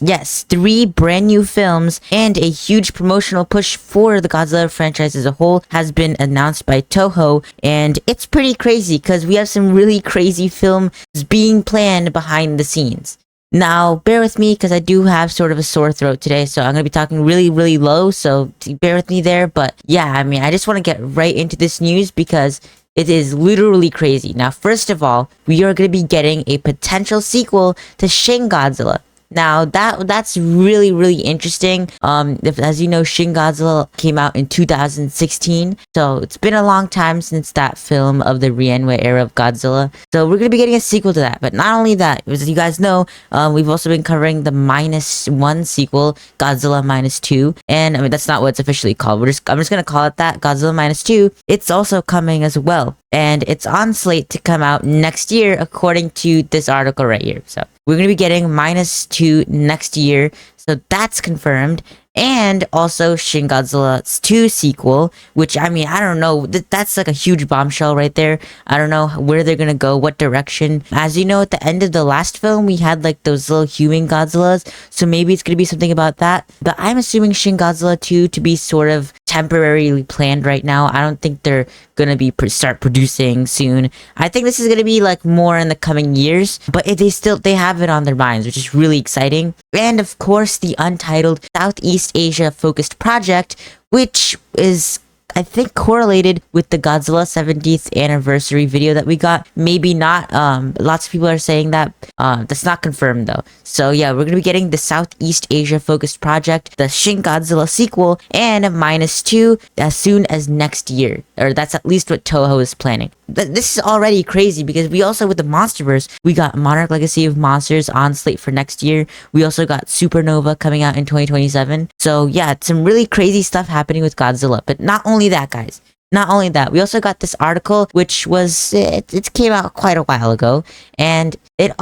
Yes, 3 brand new films and a huge promotional push for the Godzilla franchise as a whole has been announced by Toho, and it's pretty crazy because we have some really crazy films being planned behind the scenes. Now, bear with me because I do have sort of a sore throat today, so I'm going to be talking really, really low, so bear with me there. But yeah, I mean, I just want to get right into this news because it is literally crazy. Now, first of all, we are going to be getting a potential sequel to Shin Godzilla. Now that's really, really interesting. As you know, Shin Godzilla came out in 2016, so it's been a long time since that film of the Rienwe era of Godzilla. So we're gonna be getting a sequel to that. But not only that, as you guys know, we've also been covering the -1 sequel, Godzilla -2, and I mean that's not what it's officially called. I'm just gonna call it that, Godzilla -2. It's also coming as well, and it's on slate to come out next year, according to this article right here. So we're going to be getting -2 next year. So that's confirmed. And also Shin Godzilla 2 sequel, which, I mean, I don't know. That's like a huge bombshell right there. I don't know where they're going to go, what direction. As you know, at the end of the last film, we had like those little human Godzillas. So maybe it's going to be something about that. But I'm assuming Shin Godzilla 2 to be sort of temporarily planned right now. I don't think they're going to be start producing soon. I think this is going to be like more in the coming years. But they have it on their minds, which is really exciting. And of course, the untitled Southeast Asia focused project, which is I think correlated with the Godzilla 70th anniversary video that we got. Maybe not. Lots of people are saying that. That's not confirmed though. So yeah, we're gonna be getting the Southeast Asia focused project, the Shin Godzilla sequel, and -2 as soon as next year. Or that's at least what Toho is planning. This is already crazy because we also, with the Monsterverse, we got Monarch Legacy of Monsters on slate for next year. We also got Supernova coming out in 2027. So yeah, some really crazy stuff happening with Godzilla. But not only that, guys. Not only that, we also got this article, which was, it came out quite a while ago, and it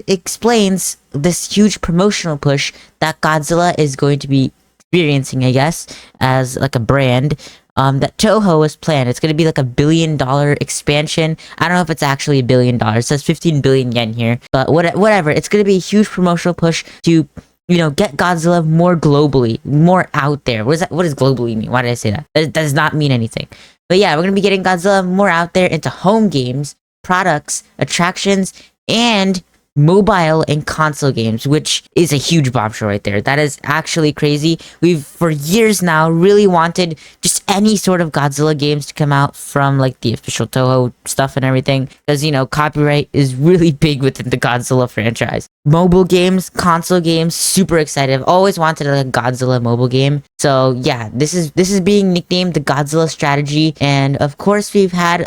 explains this huge promotional push that Godzilla is going to be experiencing, I guess, as like a brand. That Toho has planned. It's going to be like $1 billion expansion. I don't know if it's actually $1 billion. It says 15 billion yen here, but whatever. It's going to be a huge promotional push to, get Godzilla more globally, more out there. What does globally mean? Why did I say that? That does not mean anything. But yeah, we're going to be getting Godzilla more out there into home games, products, attractions, and mobile and console games, which is a huge bombshell right there. That is actually crazy. We've for years now really wanted just any sort of Godzilla games to come out from like the official Toho stuff and everything, because copyright is really big within the Godzilla franchise. Mobile games, console games, super excited. I've always wanted a Godzilla mobile game. So yeah, this is being nicknamed the Godzilla strategy, and of course we've had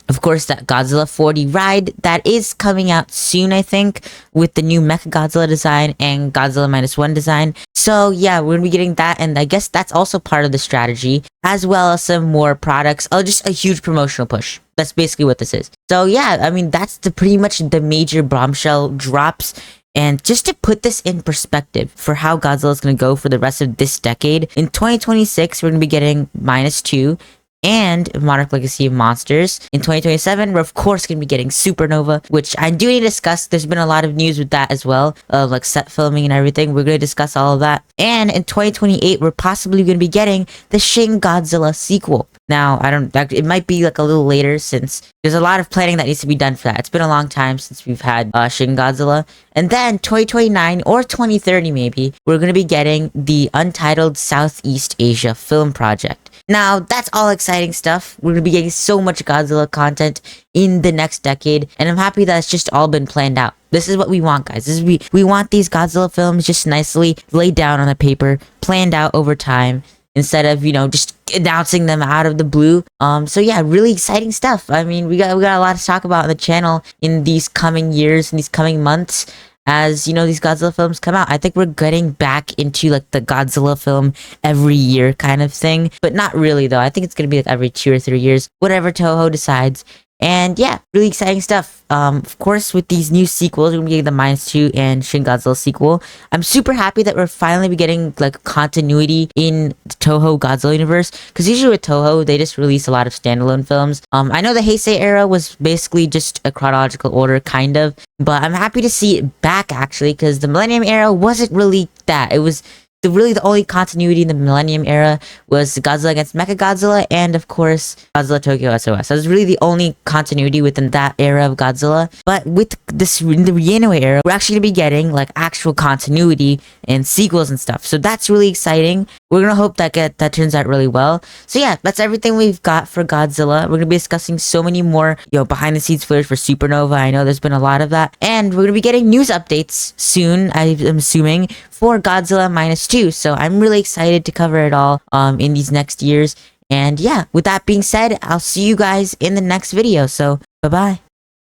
that Godzilla 40 ride that is coming out soon, I think, with the new Mechagodzilla design and Godzilla -1 design. So yeah, we're gonna be getting that, and I guess that's also part of the strategy, as well as some more products. Just a huge promotional push. That's basically what this is. So yeah, I mean, that's pretty much the major bombshell drops. And just to put this in perspective for how Godzilla is going to go for the rest of this decade, in 2026, we're going to be getting -2 and Monarch Legacy of Monsters. In 2027, we're of course going to be getting Supernova, which I do need to discuss. There's been a lot of news with that as well, like set filming and everything. We're going to discuss all of that. And in 2028, we're possibly going to be getting the Shin Godzilla sequel. Now, it might be like a little later since there's a lot of planning that needs to be done for that. It's been a long time since we've had Shin Godzilla. And then 2029 or 2030 maybe, we're going to be getting the untitled Southeast Asia film project. Now, that's all exciting stuff. We're going to be getting so much Godzilla content in the next decade, and I'm happy that it's just all been planned out. This is what we want, guys. We want these Godzilla films just nicely laid down on the paper, planned out over time, instead of, just announcing them out of the blue. So yeah, really exciting stuff. I mean, we got a lot to talk about on the channel in these coming years, in these coming months. As these Godzilla films come out, I think we're getting back into like the Godzilla film every year kind of thing, but not really though. I think it's gonna be like every 2 or 3 years, whatever Toho decides. And yeah, really exciting stuff. Of course, with these new sequels, we're gonna be getting the -2 and Shin Godzilla sequel. I'm super happy that we're finally be getting like continuity in the Toho Godzilla universe. Because usually with Toho, they just release a lot of standalone films. I know the Heisei era was basically just a chronological order, kind of, but I'm happy to see it back actually, because the Millennium era wasn't really that. It was really the only continuity in the Millennium era was Godzilla against Mechagodzilla and of course Godzilla Tokyo SOS. That was really the only continuity within that era of Godzilla. But with this in the Reinoue era, we're actually gonna be getting like actual continuity and sequels and stuff. So that's really exciting. We're gonna hope that turns out really well. So yeah, that's everything we've got for Godzilla. We're gonna be discussing so many more, behind the scenes footage for Supernova. I know there's been a lot of that, and we're gonna be getting news updates soon, I'm assuming, for Godzilla -2. So I'm really excited to cover it all in these next years. And yeah, with that being said, I'll see you guys in the next video. So bye bye.